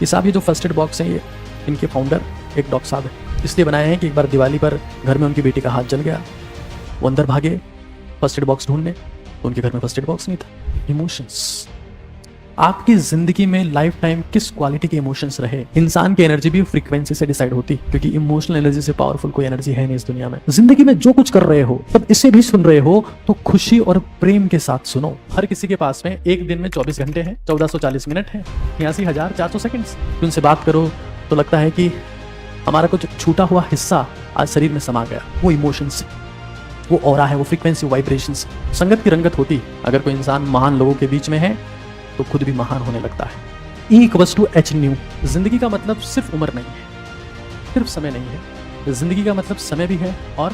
ये साहब ये जो फर्स्ट एड बॉक्स हैं, ये इनके फाउंडर एक डॉक्टर साहब है, इसलिए बनाए हैं कि एक बार दिवाली पर घर में उनकी बेटी का हाथ जल गया, वो अंदर भागे फर्स्ट एड बॉक्स ढूंढने, तो उनके घर में फर्स्ट एड बॉक्स नहीं था। इमोशंस, आपकी जिंदगी में लाइफ टाइम किस क्वालिटी के इमोशंस रहे। इंसान की एनर्जी भी फ्रीक्वेंसी से डिसाइड होती, क्योंकि इमोशनल एनर्जी से पावरफुल कोई एनर्जी है नहीं इस दुनिया में। जिंदगी में जो कुछ कर रहे हो, तब इसे भी सुन रहे हो तो खुशी और प्रेम के साथ सुनो। हर किसी के पास में एक दिन में 24 घंटे हैं, 1440 मिनट है, 83,400 सेकंड। उनसे बात करो तो लगता है कि हमारा कुछ छूटा हुआ हिस्सा आज शरीर में समा गया। वो इमोशंस, वो ऑरा है, वो फ्रीक्वेंसी, वाइब्रेशंस। संगत की रंगत होती। अगर कोई इंसान महान लोगों के बीच में है तो खुद भी महान होने लगता है। E=H². जिंदगी का मतलब सिर्फ उम्र नहीं है, सिर्फ समय नहीं है। जिंदगी का मतलब समय भी है और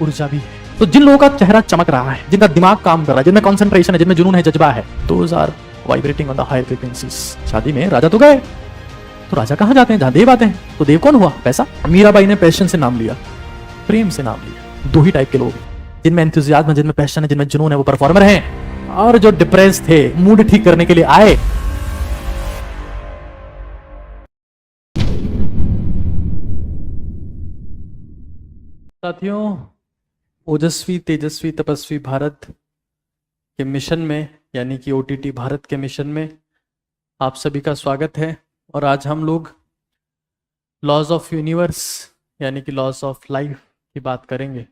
ऊर्जा भी है। तो जिन लोगों का चेहरा चमक रहा है, जिनका दिमाग काम कर रहा है, जिनमें कंसंट्रेशन है, जिनमें जुनून है, जज्बा है, those are vibrating on the higher frequencies. शादी में राजा तो गए, तो राजा कहाँ जाते हैं? जहां देव आते हैं। तो देव कौन हुआ? पैसा। मीराबाई ने पैशन से नाम लिया, प्रेम से नाम लिया। दो ही टाइप के लोग, जिनमें एंथुसियाज्म है, जिनमें पैशन है, जिनमें जुनून है, वो परफॉर्मर हैं। और जो डिप्रेस थे, मूड ठीक करने के लिए आए, साथियों, ओजस्वी तेजस्वी तपस्वी भारत के मिशन में, यानी कि OTT भारत के मिशन में आप सभी का स्वागत है। और आज हम लोग लॉज ऑफ यूनिवर्स यानी कि लॉज ऑफ लाइफ की बात करेंगे।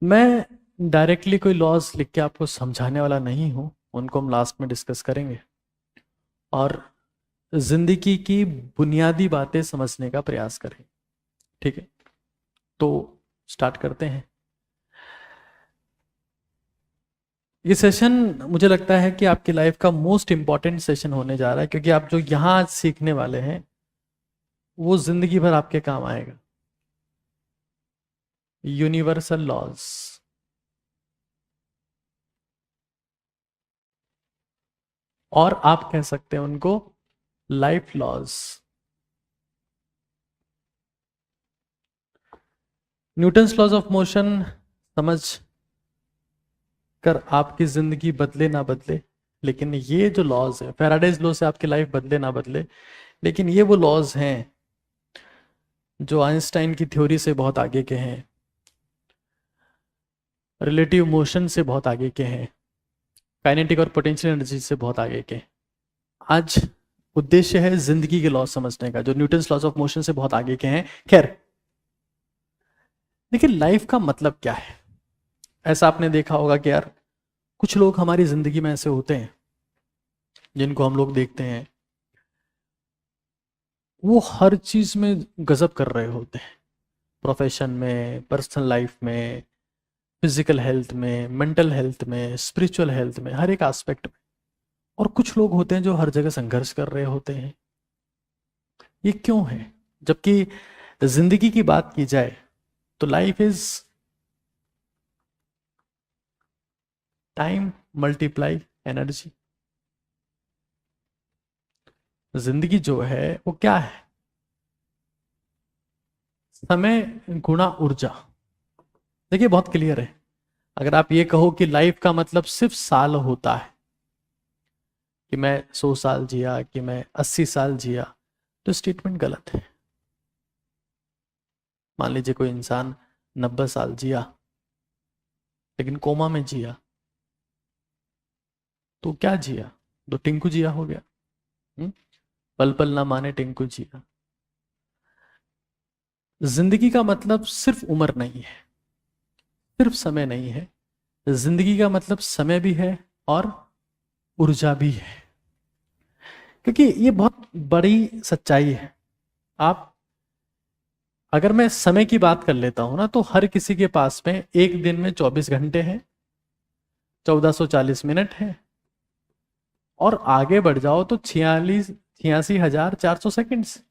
मैं डायरेक्टली कोई लॉज लिख के आपको समझाने वाला नहीं हूं, उनको हम लास्ट में डिस्कस करेंगे और जिंदगी की बुनियादी बातें समझने का प्रयास करें। ठीक है, तो स्टार्ट करते हैं। ये सेशन मुझे लगता है कि आपकी लाइफ का मोस्ट इंपॉर्टेंट सेशन होने जा रहा है, क्योंकि आप जो यहां आज सीखने वाले हैं वो जिंदगी भर आपके काम आएगा। यूनिवर्सल लॉज, और आप कह सकते हैं उनको life laws. Newton's laws of motion समझ कर आपकी जिंदगी बदले ना बदले, लेकिन ये जो लॉज है, फैराडेज लॉ से आपकी लाइफ बदले ना बदले, लेकिन ये वो लॉज हैं जो आइंस्टाइन की थ्योरी से बहुत आगे के हैं, रिलेटिव मोशन से बहुत आगे के हैं, काइनेटिक और पोटेंशियल एनर्जी से बहुत आगे के। आज उद्देश्य है जिंदगी के लॉज समझने का, जो न्यूटन्स लॉज ऑफ मोशन से बहुत आगे के हैं। खैर, देखिए लाइफ का मतलब क्या है। ऐसा आपने देखा होगा कि यार कुछ लोग हमारी जिंदगी में ऐसे होते हैं जिनको हम लोग देखते हैं, वो हर चीज में गजब कर रहे होते हैं, प्रोफेशन में, पर्सनल लाइफ में, फिजिकल हेल्थ में, मेंटल हेल्थ में, स्पिरिचुअल हेल्थ में, हर एक एस्पेक्ट में। और कुछ लोग होते हैं जो हर जगह संघर्ष कर रहे होते हैं। ये क्यों है? जबकि जिंदगी की बात की जाए तो life is time multiply energy. जिंदगी जो है वो क्या है? समय गुणा ऊर्जा। देखिए बहुत क्लियर है। अगर आप ये कहो कि लाइफ का मतलब सिर्फ साल होता है, कि मैं 100 साल जिया, कि मैं 80 साल जिया, तो स्टेटमेंट गलत है। मान लीजिए कोई इंसान 90 साल जिया लेकिन कोमा में जिया, तो क्या जिया? तो टिंकू जिया हो गया। पल पल ना माने टिंकू जिया। जिंदगी का मतलब सिर्फ उम्र नहीं है, सिर्फ समय नहीं है। जिंदगी का मतलब समय भी है और ऊर्जा भी है, क्योंकि ये बहुत बड़ी सच्चाई है। आप, अगर मैं समय की बात कर लेता हूं ना, तो हर किसी के पास में एक दिन में 24 घंटे हैं, 1440 मिनट है, और आगे बढ़ जाओ तो 86,400 सेकंड्स।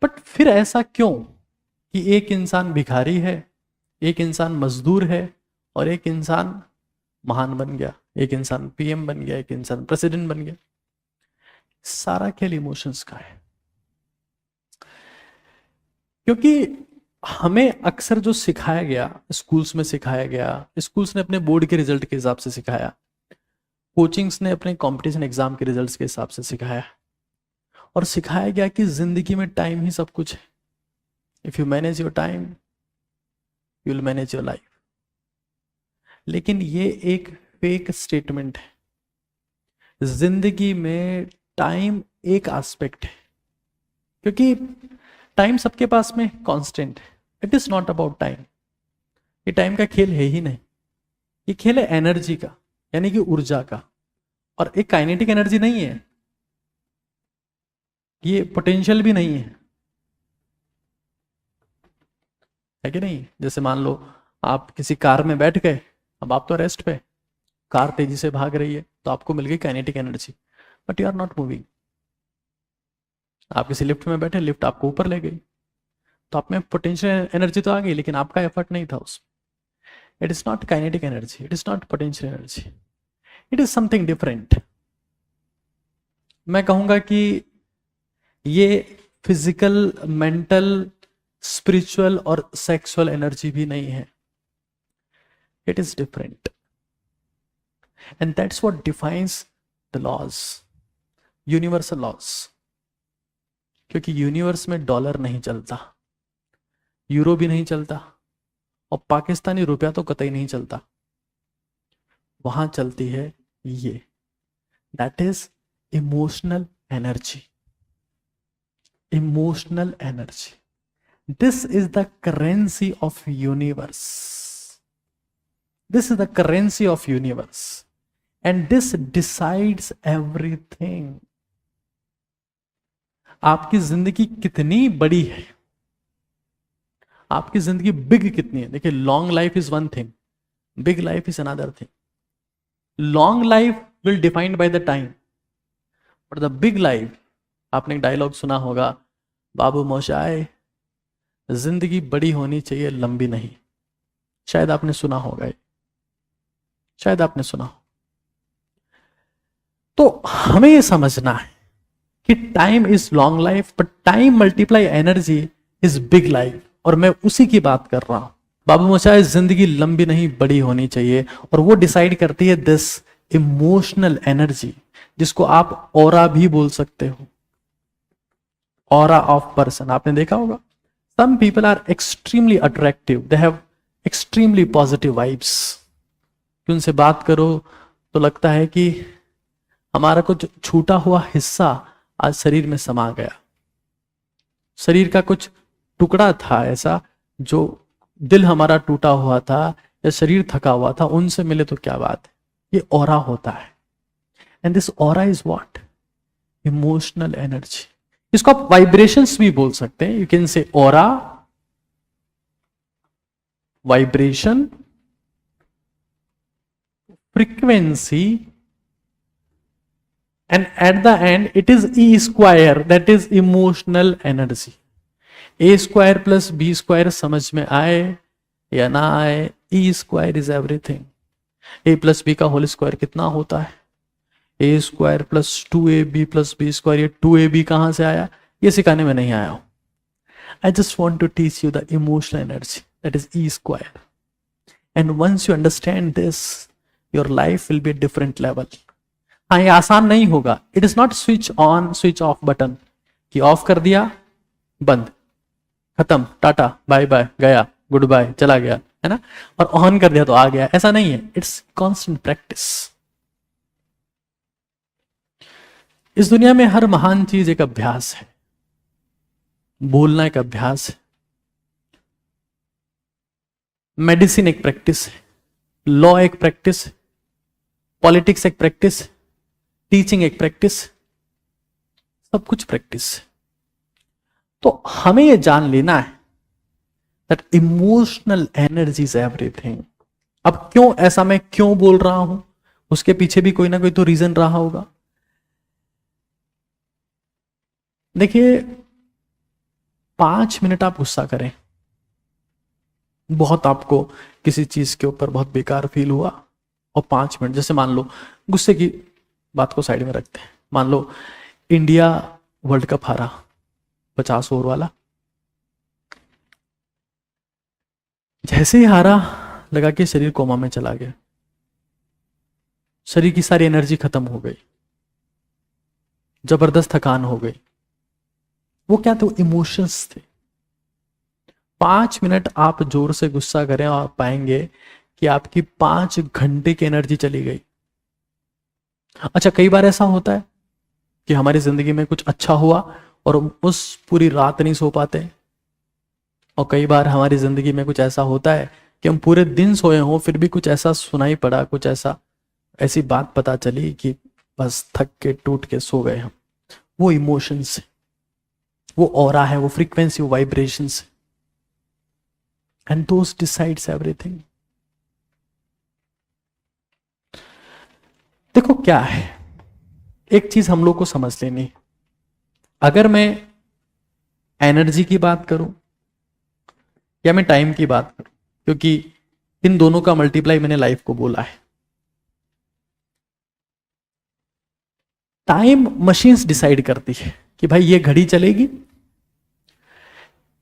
बट फिर ऐसा क्यों कि एक इंसान भिखारी है, एक इंसान मजदूर है, और एक इंसान महान बन गया, एक इंसान PM बन गया, एक इंसान प्रेसिडेंट बन गया? सारा खेल इमोशंस का है। क्योंकि हमें अक्सर जो सिखाया गया, स्कूल्स में सिखाया गया, स्कूल्स ने अपने बोर्ड के रिजल्ट के हिसाब से सिखाया, कोचिंग्स ने अपने कंपटीशन एग्जाम के रिजल्ट्स के हिसाब से सिखाया, और सिखाया गया कि जिंदगी में टाइम ही सब कुछ है। If you manage your time you will manage your life. लेकिन ये एक फेक स्टेटमेंट है। जिंदगी में टाइम एक एस्पेक्ट है, क्योंकि टाइम सबके पास में कांस्टेंट है। It is not about time. ये टाइम का खेल है ही नहीं, ये खेल है एनर्जी का, यानी कि ऊर्जा का। और एक काइनेटिक एनर्जी नहीं है, ये पोटेंशियल भी नहीं है कि नहीं। जैसे मान लो आप किसी कार में बैठ गए, अब आप तो रेस्ट पे, कार तेजी से भाग रही है तो आपको मिल गई kinetic energy, but you are not moving. आप किसी लिफ्ट में बैठे, लिफ्ट आपको ऊपर ले गई, तो आप में पोटेंशियल एनर्जी तो आ गई, लेकिन आपका एफर्ट नहीं था उसमें। It is not kinetic energy, it is not potential energy, it is something different. मैं कहूंगा कि ये फिजिकल, मेंटल, स्पिरिचुअल और सेक्सुअल एनर्जी भी नहीं है। It is different, and that's what defines the laws, universal laws. क्योंकि यूनिवर्स में डॉलर नहीं चलता, यूरो भी नहीं चलता, और पाकिस्तानी रुपया तो कतई नहीं चलता। वहां चलती है ये, that is emotional energy. Emotional energy, this is the currency of universe, this is the currency of universe, and this decides everything. आपकी जिंदगी कितनी बड़ी है, आपकी जिंदगी बिग कितनी है। देखिए, long life is one thing, big life is another thing. Long life will defined by the time, but the big life, आपने एक डायलॉग सुना होगा, बाबू मोशाय, जिंदगी बड़ी होनी चाहिए, लंबी नहीं। शायद आपने सुना होगा, शायद आपने सुना हो। तो हमें यह समझना है कि time is long life, but time multiply energy is big life, और मैं उसी की बात कर रहा हूं। बाबू मोशाय, जिंदगी लंबी नहीं बड़ी होनी चाहिए, और वो डिसाइड करती है दिस इमोशनल एनर्जी, जिसको आप ऑरा भी बोल सकते हो। ऑरा ऑफ पर्सन आपने देखा होगा। Some people are extremely attractive, they have extremely positive vibes. उनसे बात करो तो लगता है कि हमारा कुछ छूटा हुआ हिस्सा आज शरीर में समा गया। शरीर का कुछ टुकड़ा था ऐसा, जो दिल हमारा टूटा हुआ था या शरीर थका हुआ था, उनसे मिले तो क्या बात है। ये ऑरा होता है, and this aura is what, emotional energy. इसको आप वाइब्रेशंस भी बोल सकते हैं। You can say aura, vibration, frequency, and at the end it is E square, that is emotional energy. A square plus B square समझ में आए या ना आए, E square is everything. A plus B का होल स्क्वायर कितना होता है? A square plus 2AB plus B square, ये 2AB कहां से आया? ये सिखाने में नहीं आया हूं। I just want to teach you the emotional energy, that is E square. And once you understand this, your life will be a different level. हाँ, ये आसान नहीं होगा। It is not switch on switch off button, कि of कर दिया बंद, खत्म, टाटा बाय बाय, गया, गुड बाय, चला गया, है ना, और ऑन कर दिया तो आ गया। ऐसा नहीं है, इट्स कॉन्स्टेंट प्रैक्टिस। इस दुनिया में हर महान चीज एक अभ्यास है। बोलना एक अभ्यास है, मेडिसिन एक प्रैक्टिस है, लॉ एक प्रैक्टिस है, पॉलिटिक्स एक प्रैक्टिस है, टीचिंग एक प्रैक्टिस, सब कुछ प्रैक्टिस। तो हमें यह जान लेना है that emotional energy is everything. अब क्यों ऐसा मैं क्यों बोल रहा हूं, उसके पीछे भी कोई ना कोई तो रीजन रहा होगा। देखिए, 5 मिनट आप गुस्सा करें, बहुत आपको किसी चीज के ऊपर बहुत बेकार फील हुआ, और 5 मिनट, जैसे मान लो, गुस्से की बात को साइड में रखते हैं, मान लो इंडिया वर्ल्ड कप हारा 50 ओवर वाला, जैसे ही हारा लगा कि शरीर कोमा में चला गया, शरीर की सारी एनर्जी खत्म हो गई, जबरदस्त थकान हो गई। वो क्या थे? इमोशंस थे। 5 मिनट आप जोर से गुस्सा करें और आप पाएंगे कि आपकी 5 घंटे की एनर्जी चली गई। अच्छा, कई बार ऐसा होता है कि हमारी जिंदगी में कुछ अच्छा हुआ और हम उस पूरी रात नहीं सो पाते, और कई बार हमारी जिंदगी में कुछ ऐसा होता है कि हम पूरे दिन सोए हों फिर भी कुछ ऐसा सुनाई पड़ा, कुछ ऐसा ऐसी बात पता चली कि बस थक के टूट के सो गए हम। वो इमोशंस है, वो ऑरा है, वो फ्रीक्वेंसी, वो वाइब्रेशंस है, एंड दोस डिसाइड्स एवरीथिंग। देखो क्या है, एक चीज हम लोग को समझ लेनी, अगर मैं एनर्जी की बात करूं या मैं टाइम की बात करूं, क्योंकि इन दोनों का मल्टीप्लाई मैंने लाइफ को बोला है। टाइम मशीन्स डिसाइड करती है कि भाई ये घड़ी चलेगी,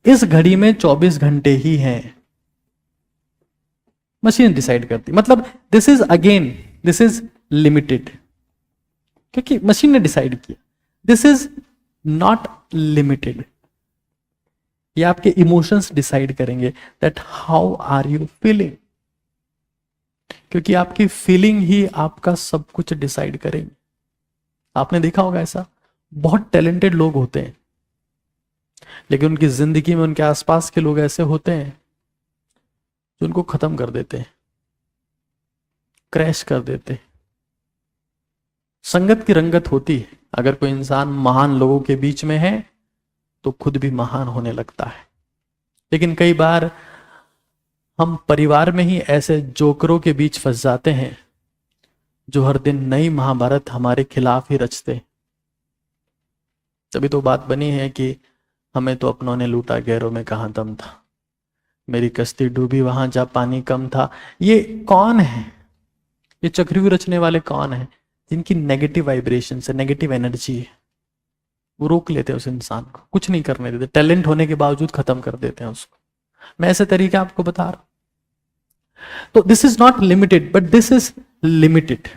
इस घड़ी में 24 घंटे ही हैं, मशीन डिसाइड करती। मतलब दिस इज लिमिटेड, क्योंकि मशीन ने डिसाइड किया। दिस इज नॉट लिमिटेड, ये आपके इमोशंस डिसाइड करेंगे that how are you feeling, क्योंकि आपकी फीलिंग ही आपका सब कुछ डिसाइड करेंगे। आपने देखा होगा ऐसा, बहुत टैलेंटेड लोग होते हैं लेकिन उनकी जिंदगी में उनके आसपास के लोग ऐसे होते हैं जो उनको खत्म कर देते हैं, क्रैश कर देते हैं। संगत की रंगत होती है, अगर कोई इंसान महान लोगों के बीच में है तो खुद भी महान होने लगता है। लेकिन कई बार हम परिवार में ही ऐसे जोकरों के बीच फंस जाते हैं जो हर दिन नई महाभारत हमारे खिलाफ ही रचते। तभी तो बात बनी है कि हमें तो अपनों ने लूटा, गैरों में कहां दम था, मेरी कश्ती डूबी वहां जहां पानी कम था। ये कौन है? ये चक्रव्यूह रचने वाले कौन है? जिनकी नेगेटिव वाइब्रेशन से नेगेटिव एनर्जी है, वो रोक लेते हैं उस इंसान को, कुछ नहीं करने देते, टैलेंट होने के बावजूद खत्म कर देते हैं उसको। मैं ऐसे तरीके आपको बता रहा हूं। तो this is not limited but this is limited.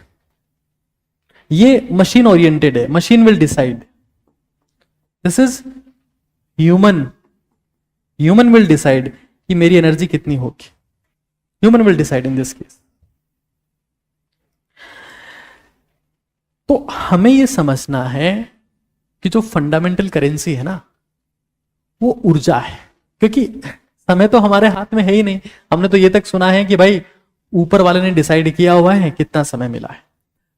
ये मशीन ओरिएंटेड है, machine will decide. This is human will decide कि मेरी एनर्जी कितनी होगी। Human will decide in this case. तो हमें यह समझना है कि जो फंडामेंटल करेंसी है ना, वो ऊर्जा है, क्योंकि समय तो हमारे हाथ में है ही नहीं। हमने तो ये तक सुना है कि भाई ऊपर वाले ने डिसाइड किया हुआ है कितना समय मिला है।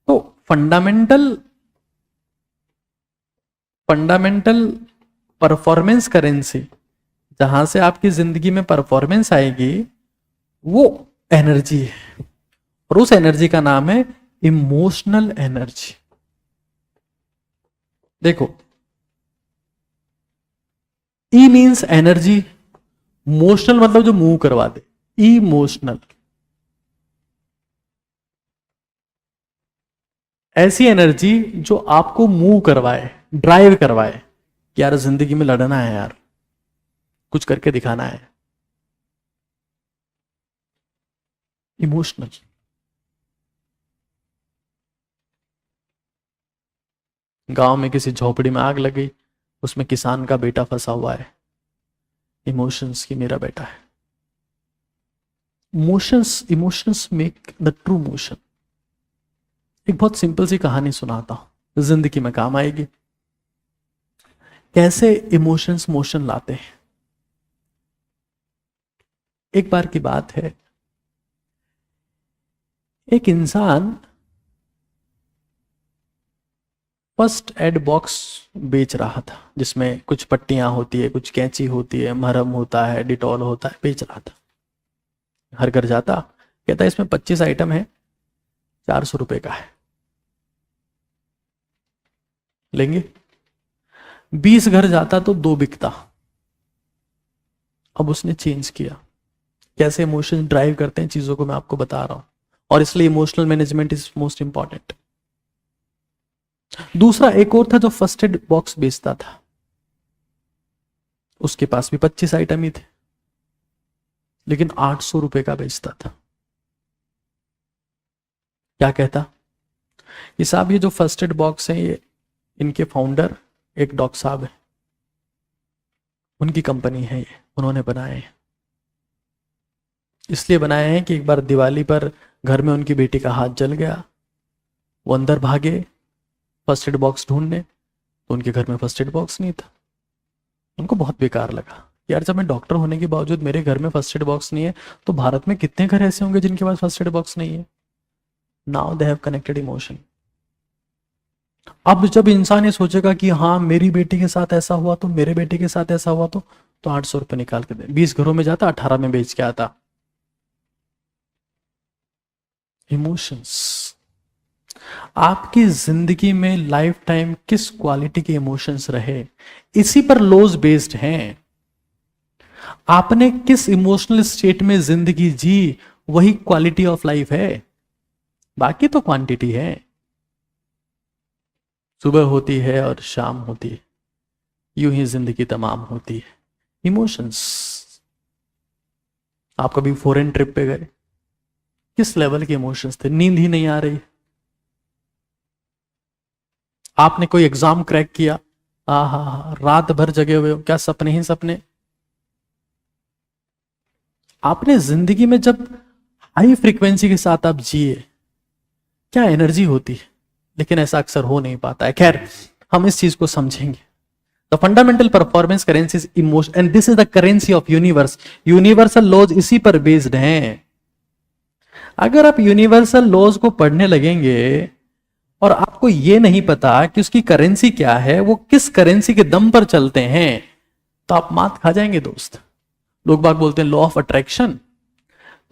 तो फंडामेंटल परफॉर्मेंस करेंसी, जहां से आपकी जिंदगी में परफॉर्मेंस आएगी, वो एनर्जी है, और उस एनर्जी का नाम है इमोशनल एनर्जी। देखो, ई मीन्स एनर्जी, मोशनल मतलब जो मूव करवा दे, इमोशनल। ऐसी एनर्जी जो आपको मूव करवाए, ड्राइव करवाए कि यार जिंदगी में लड़ना है, यार कुछ करके दिखाना है। इमोशनल। गांव में किसी झोपड़ी में आग लगी, उसमें किसान का बेटा फंसा हुआ है, इमोशंस की मेरा बेटा है। Emotions make the true motion. एक बहुत सिंपल सी कहानी सुनाता हूं, जिंदगी में काम आएगी। कैसे इमोशंस मोशन लाते हैं। एक बार की बात है, एक इंसान फर्स्ट एड बॉक्स बेच रहा था, जिसमें कुछ पट्टियां होती है, कुछ कैंची होती है, मरहम होता है, डिटॉल होता है, बेच रहा था। हर घर जाता, कहता इसमें 25 आइटम है, 400 रुपए का है, लेंगे। 20 घर जाता तो 2 बिकता। अब उसने चेंज किया। कैसे इमोशन ड्राइव करते हैं चीजों को मैं आपको बता रहा हूं, और इसलिए emotional management is most important. दूसरा एक और था जो फर्स्ट एड बॉक्स बेचता था, उसके पास भी 25 आइटम ही थे, लेकिन 800 रुपए का बेचता था। क्या कहता? ये साहब, ये जो फर्स्ट एड बॉक्स है, ये इनके फाउंडर एक डॉक्टर साहब है, उनकी कंपनी है, ये उन्होंने बनाए हैं। इसलिए बनाए हैं कि एक बार दिवाली पर घर में उनकी बेटी का हाथ जल गया, वो अंदर भागे फर्स्ट एड बॉक्स ढूंढने, तो उनके घर में फर्स्ट एड बॉक्स नहीं था। उनको बहुत बेकार लगा, यार जब मैं डॉक्टर होने के बावजूद मेरे घर में फर्स्ट एड बॉक्स नहीं है, तो भारत में कितने घर ऐसे होंगे जिनके पास फर्स्ट एड बॉक्स नहीं है। Now they have connected emotion. अब जब इंसान ये सोचेगा कि हाँ मेरी बेटी के साथ ऐसा हुआ तो मेरे बेटे के साथ ऐसा हुआ, तो 800 रुपये निकाल के दे, 20 घरों में जाता, 18 में बेच के आता। इमोशंस आपकी जिंदगी में लाइफ टाइम किस क्वालिटी के इमोशंस रहे, इसी पर लॉज बेस्ड हैं। आपने किस इमोशनल स्टेट में जिंदगी जी, वही क्वालिटी ऑफ लाइफ है, बाकी तो क्वांटिटी है। सुबह होती है और शाम होती है, यूं ही जिंदगी तमाम होती है। इमोशंस। आप कभी फॉरेन ट्रिप पे गए, किस लेवल के इमोशंस थे, नींद ही नहीं आ रही। आपने कोई एग्जाम क्रैक किया, हा, रात भर जगे हुए हो, क्या सपने ही सपने। आपने जिंदगी में जब हाई फ्रीक्वेंसी के साथ आप जिए, क्या एनर्जी होती है, लेकिन ऐसा अक्सर हो नहीं पाता है। खैर, हम इस चीज को समझेंगे। The fundamental performance currency is emotion and this is the currency of universe. Universal laws इसी पर बेस्ड हैं। अगर आप यूनिवर्सल लॉज को पढ़ने लगेंगे और आपको यह नहीं पता कि उसकी करेंसी क्या है, वो किस करेंसी के दम पर चलते हैं, तो आप मात खा जाएंगे दोस्त। लोग बाग बोलते हैं लॉ ऑफ अट्रैक्शन,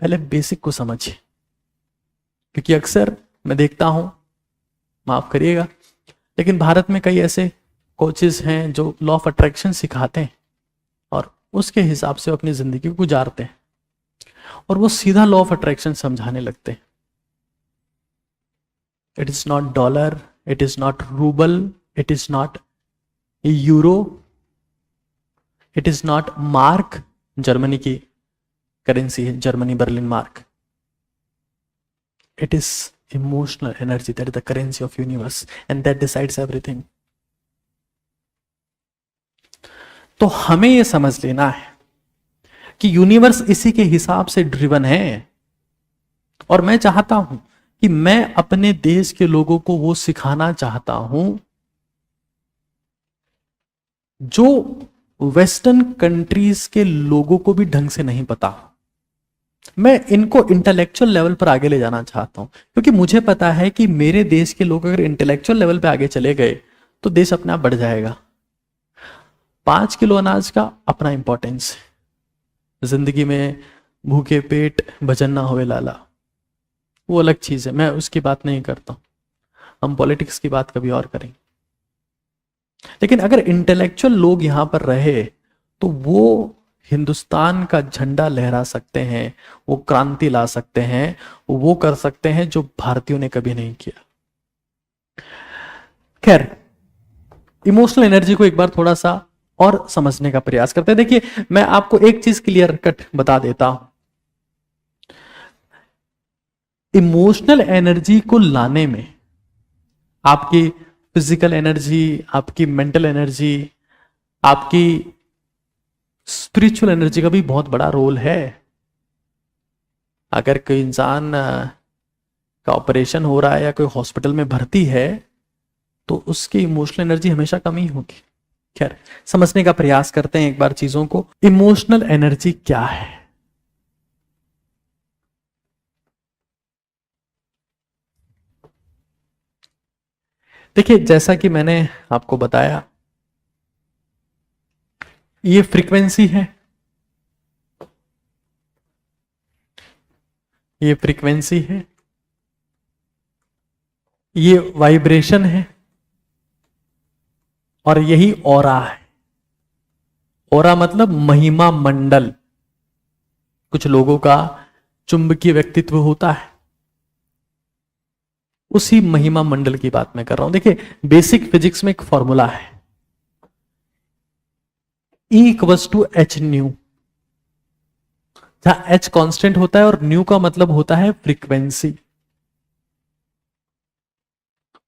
पहले बेसिक को समझिए, क्योंकि अक्सर मैं देखता हूं, माफ करिएगा, लेकिन भारत में कई ऐसे कोचेस हैं जो लॉ ऑफ अट्रैक्शन सिखाते हैं और उसके हिसाब से अपनी जिंदगी को गुजारते हैं, और वो सीधा लॉ ऑफ अट्रैक्शन समझाने लगते हैं। It is not dollar, it is not rouble, it is not euro, it is not mark, Germany की करेंसी है, Germany Berlin mark. It is emotional energy, that is the currency of universe and that decides everything. तो हमें यह समझ लेना है कि universe इसी के हिसाब से ड्रिवन है, और मैं चाहता हूं कि मैं अपने देश के लोगों को वो सिखाना चाहता हूं जो वेस्टर्न कंट्रीज के लोगों को भी ढंग से नहीं पता। मैं इनको इंटेलेक्चुअल लेवल पर आगे ले जाना चाहता हूं, क्योंकि मुझे पता है कि मेरे देश के लोग अगर इंटेलेक्चुअल लेवल पर आगे चले गए तो देश अपने आप बढ़ जाएगा। 5 किलो अनाज का अपना इंपॉर्टेंस है जिंदगी में, भूखे पेट भजन ना होवे लाला, वो अलग चीज है, मैं उसकी बात नहीं करता हूं। हम पॉलिटिक्स की बात कभी और करेंगे। लेकिन अगर इंटेलेक्चुअल लोग यहां पर रहे तो वो हिंदुस्तान का झंडा लहरा सकते हैं, वो क्रांति ला सकते हैं, वो कर सकते हैं जो भारतीयों ने कभी नहीं किया। खैर, इमोशनल एनर्जी को एक बार थोड़ा सा और समझने का प्रयास करते हैं। देखिए, मैं आपको एक चीज क्लियर कट बता देता हूं। इमोशनल एनर्जी को लाने में आपकी फिजिकल एनर्जी, आपकी मेंटल एनर्जी, आपकी स्पिरिचुअल एनर्जी का भी बहुत बड़ा रोल है। अगर कोई इंसान का ऑपरेशन हो रहा है या कोई हॉस्पिटल में भर्ती है तो उसकी इमोशनल एनर्जी हमेशा कम ही होगी। खैर, समझने का प्रयास करते हैं एक बार चीजों को। इमोशनल एनर्जी क्या है? देखिए, जैसा कि मैंने आपको बताया, ये फ्रीक्वेंसी है, ये फ्रीक्वेंसी है, ये वाइब्रेशन है, और यही ऑरा है। ऑरा मतलब महिमा मंडल। कुछ लोगों का चुंबकीय व्यक्तित्व होता है, उसी महिमा मंडल की बात मैं कर रहा हूं। देखिए, बेसिक फिजिक्स में एक फॉर्मूला है, E equals to h nu, जहां एच कांस्टेंट होता है और न्यू का मतलब होता है फ्रीक्वेंसी।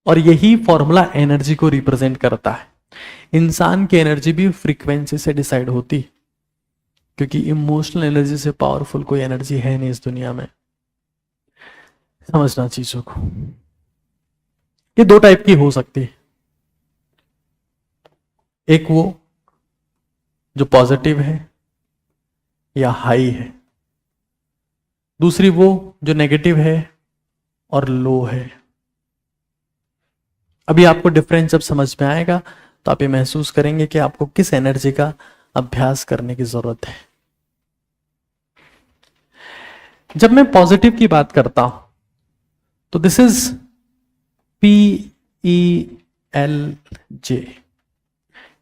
और यही फॉर्मूला एनर्जी को रिप्रेजेंट करता है। इंसान की एनर्जी भी फ्रीक्वेंसी से डिसाइड होती, क्योंकि इमोशनल एनर्जी से पावरफुल कोई एनर्जी है नहीं इस दुनिया में। समझना चीजों को। ये दो टाइप की हो सकती है, एक वो जो पॉजिटिव है या हाई है, दूसरी वो जो नेगेटिव है और लो है। अभी आपको डिफरेंस जब समझ में आएगा तो आप ये महसूस करेंगे कि आपको किस एनर्जी का अभ्यास करने की जरूरत है। जब मैं पॉजिटिव की बात करता हूं तो this is PELJ,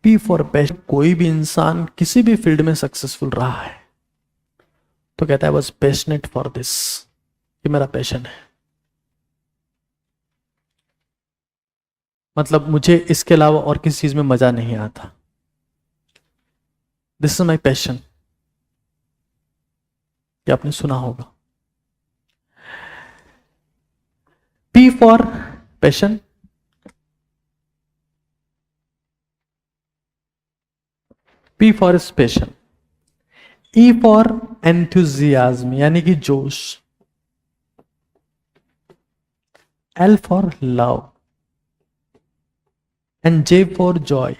P for passion. कोई भी इंसान किसी भी फील्ड में सक्सेसफुल रहा है तो कहता है बस पैशनेट फॉर दिस, ये मेरा पैशन है, मतलब मुझे इसके अलावा और किसी चीज में मजा नहीं आता, दिस इज माई पैशन। ये आपने सुना होगा। P for passion, P for passion, E for enthusiasm यानी कि जोश, L for love and J for Joy.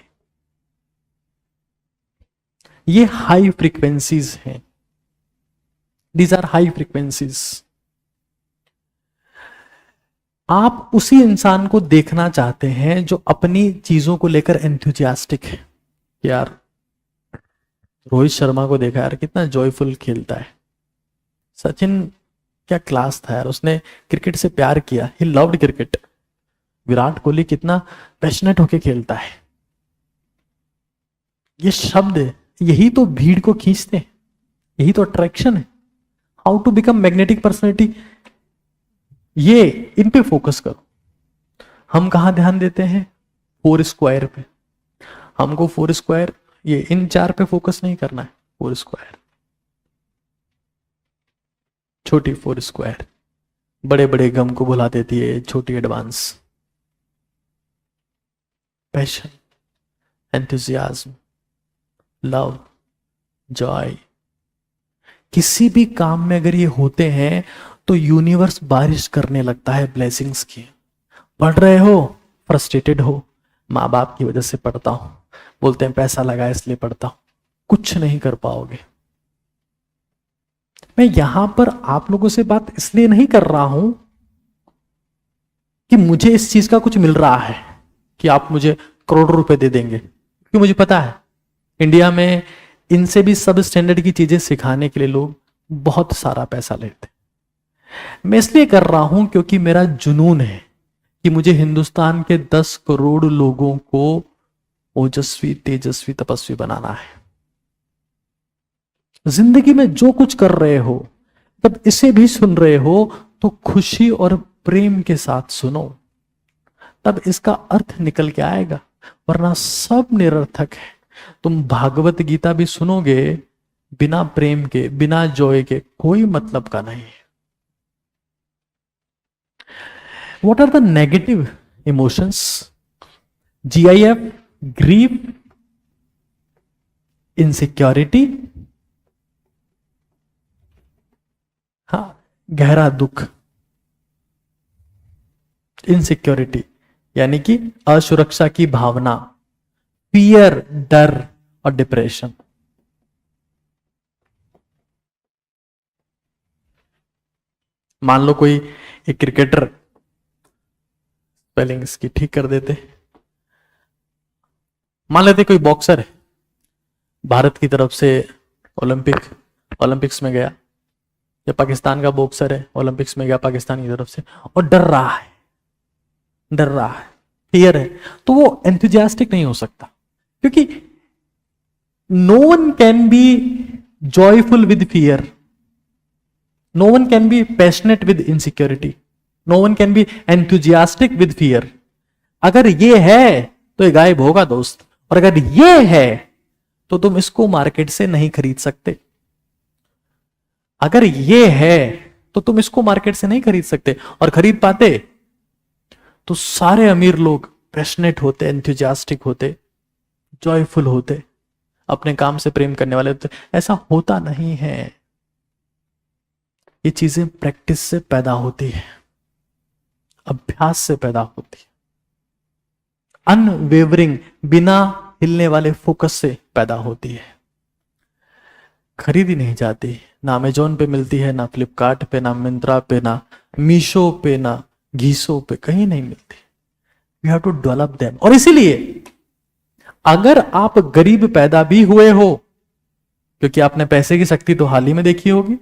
ये हाई फ्रीक्वेंसीज हैं, दीज आर हाई फ्रीक्वेंसीज। आप उसी इंसान को देखना चाहते हैं जो अपनी चीजों को लेकर एंथुजियास्टिक है। यार रोहित शर्मा को देखा यार, कितना जॉयफुल खेलता है। सचिन क्या क्लास था यार, उसने क्रिकेट से प्यार किया, he loved cricket. Virat Kohli कितना पैशनेट होके खेलता है। ये शब्द यही तो भीड़ को खींचते हैं, यही तो अट्रैक्शन है। How to become magnetic personality, ये इन पे फोकस करो। हम कहां ध्यान देते हैं? 4 स्क्वायर पे। हमको 4 स्क्वायर, ये इन 4 पे फोकस नहीं करना है। 4 स्क्वायर, छोटी 4 स्क्वायर बड़े बड़े गम को भुला देती है छोटी advance. Passion, enthusiasm, love, Joy, किसी भी काम में अगर ये होते हैं तो यूनिवर्स बारिश करने लगता है ब्लेसिंग्स की। पढ़ रहे हो, फ्रस्ट्रेटेड हो, माँ बाप की वजह से पढ़ता हूं, बोलते हैं पैसा लगा इसलिए पढ़ता हूं, कुछ नहीं कर पाओगे। मैं यहां पर आप लोगों से बात इसलिए नहीं कर रहा हूं कि मुझे इस चीज का कुछ मिल रहा है कि आप मुझे करोड़ों रुपए दे देंगे, क्योंकि मुझे पता है इंडिया में इनसे भी सब स्टैंडर्ड की चीजें सिखाने के लिए लोग बहुत सारा पैसा लेते। मैं इसलिए कर रहा हूं क्योंकि मेरा जुनून है कि मुझे हिंदुस्तान के 10 करोड़ लोगों को ओजस्वी, तेजस्वी, तपस्वी बनाना है। जिंदगी में जो कुछ कर रहे हो, जब इसे भी सुन रहे हो तो खुशी और प्रेम के साथ सुनो, तब इसका अर्थ निकल के आएगा, वरना सब निरर्थक है। तुम भागवत गीता भी सुनोगे बिना प्रेम के, बिना जॉय के, कोई मतलब का नहीं है। What are the negative emotions? GIF, grief, insecurity, हाँ, गहरा दुख, इनसिक्योरिटी यानी कि असुरक्षा की भावना, फियर, डर और डिप्रेशन। मान लो कोई एक क्रिकेटर, स्पेलिंग इसकी ठीक कर देते, मान लेते कोई बॉक्सर है, भारत की तरफ से ओलंपिक्स में गया, या पाकिस्तान का बॉक्सर है, ओलंपिक्स में गया पाकिस्तान की तरफ से, और डर रहा है, फियर है, तो वो एंथुजियास्टिक नहीं हो सकता, क्योंकि no one can be joyful with fear, no one can be passionate with insecurity, no one can be enthusiastic with fear. अगर ये है तो ये गायब होगा दोस्त, और अगर ये है तो तुम इसको मार्केट से नहीं खरीद सकते। अगर ये है तो तुम इसको मार्केट से नहीं खरीद सकते, और खरीद पाते तो सारे अमीर लोग पैशनेट होते, एंथुजियास्टिक होते, जॉयफुल होते, अपने काम से प्रेम करने वाले होते। ऐसा होता नहीं है। ये चीजें प्रैक्टिस से पैदा होती है, अभ्यास से पैदा होती है, अनवेवरिंग, बिना हिलने वाले फोकस से पैदा होती है। खरीदी नहीं जाती, ना अमेजोन पे मिलती है, ना फ्लिपकार्ट पे, ना मिंत्रा पे, ना मीशो पे, ना घीसो पे, कहीं नहीं मिलती। We have to develop them. और इसीलिए अगर आप गरीब पैदा भी हुए हो, क्योंकि आपने पैसे की शक्ति तो हाल ही में देखी होगी,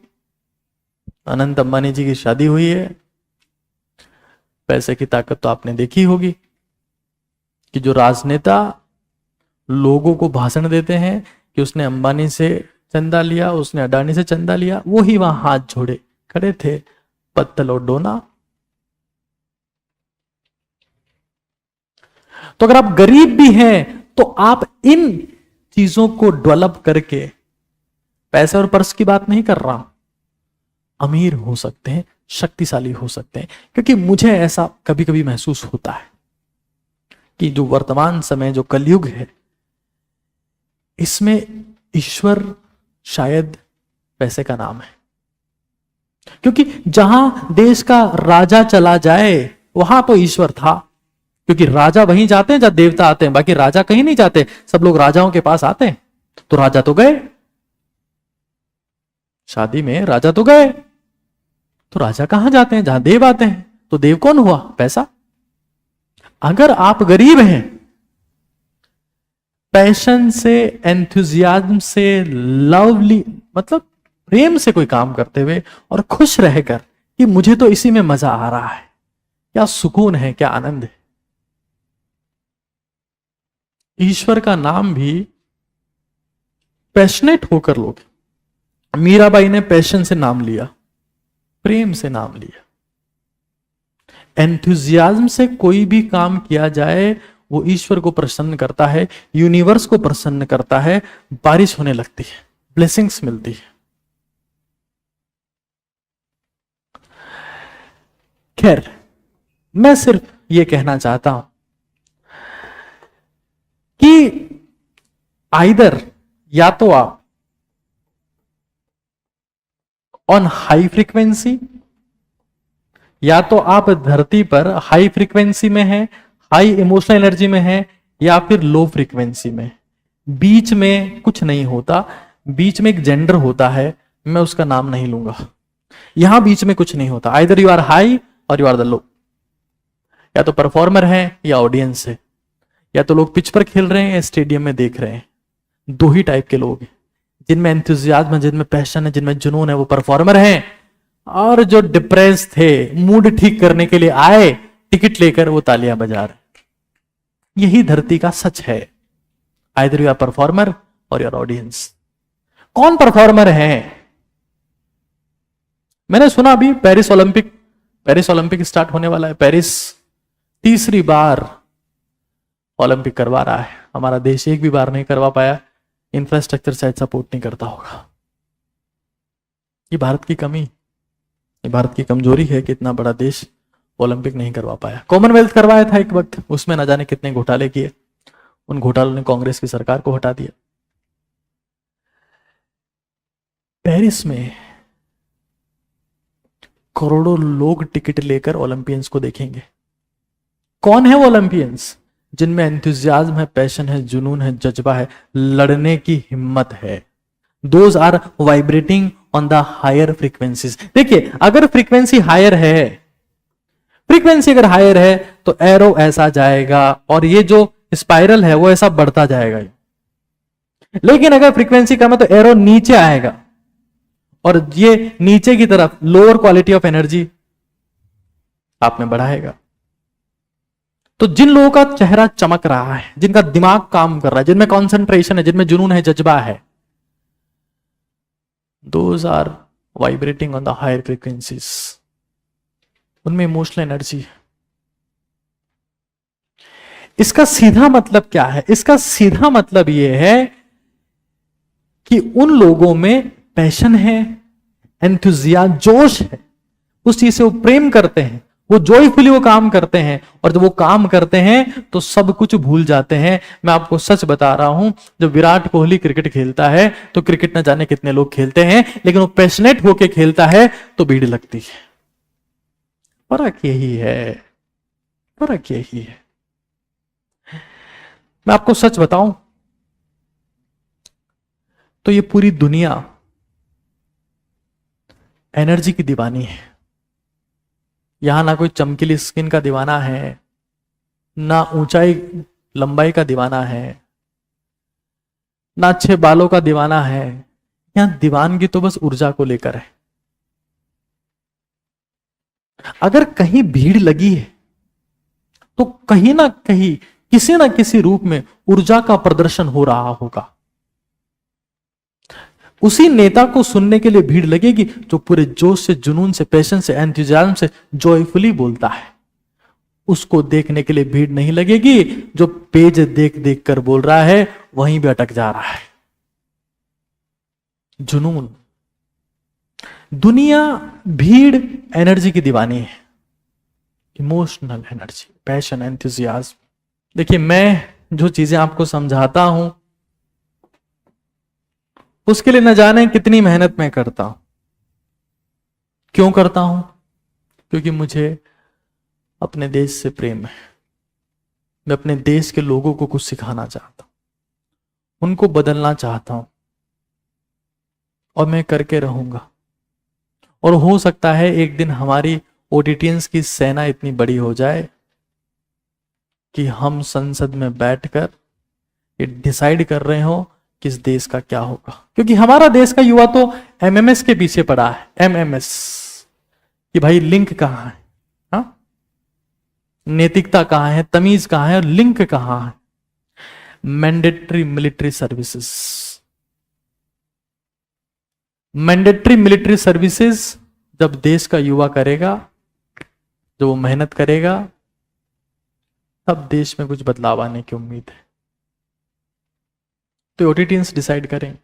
अनंत अंबानी जी की शादी हुई है, पैसे की ताकत तो आपने देखी होगी कि जो राजनेता लोगों को भाषण देते हैं कि उसने अंबानी से चंदा लिया, उसने अडानी से चंदा लिया, वो ही वहां हाथ जोड़े खड़े थे, पत्तल और डोना। तो अगर आप गरीब भी हैं तो आप इन चीजों को डेवलप करके, पैसे और पर्स की बात नहीं कर रहा, अमीर हो सकते हैं, शक्तिशाली हो सकते हैं। क्योंकि मुझे ऐसा कभी कभी महसूस होता है कि जो वर्तमान समय, जो कलयुग है, इसमें ईश्वर शायद पैसे का नाम है। क्योंकि जहां देश का राजा चला जाए वहां तो ईश्वर था, क्योंकि राजा वहीं जाते हैं जहां देवता आते हैं, बाकी राजा कहीं नहीं जाते, सब लोग राजाओं के पास आते हैं। तो राजा तो गए, शादी में राजा तो गए, तो राजा कहां जाते हैं? जहां देव आते हैं। तो देव कौन हुआ? पैसा। अगर आप गरीब हैं, पैशन से, एंथुजियाज्म से, लवली मतलब प्रेम से कोई काम करते हुए और खुश रहकर कि मुझे तो इसी में मजा आ रहा है, क्या सुकून है, क्या आनंद है। ईश्वर का नाम भी पैशनेट होकर लोगे। मीराबाई ने पैशन से नाम लिया, प्रेम से नाम लिया। एंथुजियाज्म से कोई भी काम किया जाए वो ईश्वर को प्रसन्न करता है, यूनिवर्स को प्रसन्न करता है, बारिश होने लगती है, ब्लेसिंग्स मिलती है। खैर, मैं सिर्फ ये कहना चाहता हूं कि आइदर या तो आप ऑन हाई फ्रीक्वेंसी, या तो आप धरती पर हाई फ्रीक्वेंसी में हैं, हाई इमोशनल एनर्जी में है, या फिर लो फ्रीक्वेंसी में। बीच में कुछ नहीं होता, बीच में एक जेंडर होता है, मैं उसका नाम नहीं लूंगा। यहां बीच में कुछ नहीं होता, आइदर यू आर हाई और यू आर द लो। या तो परफॉर्मर है या ऑडियंस है, या तो लोग पिच पर खेल रहे हैं या स्टेडियम में देख रहे हैं। दो ही टाइप के लोग हैं, जिनमें एंथुजियाज्म है, जिनमें पैशन है, जिनमें जुनून है, वो परफॉर्मर हैं। और जो डिप्रेस थे, मूड ठीक करने के लिए आए टिकट लेकर, वो तालियां बजा रहे। यही धरती का सच है, आइदर यू आर परफॉर्मर और योर ऑडियंस। कौन परफॉर्मर है? मैंने सुना अभी पेरिस ओलंपिक स्टार्ट होने वाला है। पेरिस तीसरी बार ओलंपिक करवा रहा है। हमारा देश एक भी बार नहीं करवा पाया, इंफ्रास्ट्रक्चर शायद सपोर्ट नहीं करता होगा। ये भारत की कमी, ये भारत की कमजोरी है कि इतना बड़ा देश ओलंपिक नहीं करवा पाया। कॉमनवेल्थ करवाया था एक वक्त, उसमें न जाने कितने घोटाले किए, उन घोटालों ने कांग्रेस की सरकार को हटा दिया। पेरिस में करोड़ों लोग टिकट लेकर ओलंपियंस को देखेंगे। कौन है वो ओलंपियंस? जिनमें एंथुजियाज्म है, पैशन है, जुनून है, जज्बा है, लड़ने की हिम्मत है। Those are vibrating on the higher frequencies. देखिए, अगर फ्रीक्वेंसी हायर है, फ्रीक्वेंसी अगर हायर है तो एरो ऐसा जाएगा और ये जो स्पाइरल है वो ऐसा बढ़ता जाएगा। लेकिन अगर फ्रीक्वेंसी कम है तो एरो नीचे आएगा और ये नीचे की तरफ लोअर क्वालिटी ऑफ एनर्जी आप में बढ़ाएगा। तो जिन लोगों का चेहरा चमक रहा है, जिनका दिमाग काम कर रहा है, जिनमें कॉन्सेंट्रेशन है, जिनमें जुनून है, जज्बा है, those are vibrating on the higher frequencies. उनमें इमोशनल एनर्जी है। इसका सीधा मतलब क्या है? इसका सीधा मतलब यह है कि उन लोगों में पैशन है, एंथुजियाज्म, जोश है, उस चीज से वो प्रेम करते हैं, वो जॉयफुली वो काम करते हैं, और जब वो काम करते हैं तो सब कुछ भूल जाते हैं। मैं आपको सच बता रहा हूं, जब विराट कोहली क्रिकेट खेलता है तो क्रिकेट न जाने कितने लोग खेलते हैं, लेकिन वो पैशनेट होके खेलता है तो भीड़ लगती है। फर्क यही है, फर्क यही है। मैं आपको सच बताऊं तो ये पूरी दुनिया एनर्जी की दीवानी है। यहां ना कोई चमकीली स्किन का दीवाना है, ना ऊंचाई लंबाई का दीवाना है, ना अच्छे बालों का दीवाना है। यहां दीवानगी तो बस ऊर्जा को लेकर है। अगर कहीं भीड़ लगी है तो कहीं ना कहीं किसी ना किसी रूप में ऊर्जा का प्रदर्शन हो रहा होगा। उसी नेता को सुनने के लिए भीड़ लगेगी जो पूरे जोश से, जुनून से, पैशन से, एंथुसियाज्म से जॉयफुली बोलता है। उसको देखने के लिए भीड़ नहीं लगेगी जो पेज देख देख कर बोल रहा है, वहीं भी अटक जा रहा है। जुनून, दुनिया भीड़ एनर्जी की दीवानी है, इमोशनल एनर्जी, पैशन, एंथुसियाज्म। देखिए, मैं जो चीजें आपको समझाता हूं उसके लिए न जाने कितनी मेहनत मैं करता हूं। क्यों करता हूं? क्योंकि मुझे अपने देश से प्रेम है। मैं अपने देश के लोगों को कुछ सिखाना चाहता हूं, उनको बदलना चाहता हूं, और मैं करके रहूंगा। और हो सकता है एक दिन हमारी ओडिटियंस की सेना इतनी बड़ी हो जाए कि हम संसद में बैठकर ये डिसाइड कर रहे हो कि इस देश का क्या होगा। क्योंकि हमारा देश का युवा तो एमएमएस के पीछे पड़ा है। एमएमएस कि भाई लिंक कहां है, हाँ? नैतिकता कहां है, तमीज कहां है, और लिंक कहां है? Mandatory military services. Mandatory military services जब देश का युवा करेगा, जब वो मेहनत करेगा, तब देश में कुछ बदलाव आने की उम्मीद है। तो ओडिटियंस डिसाइड करें।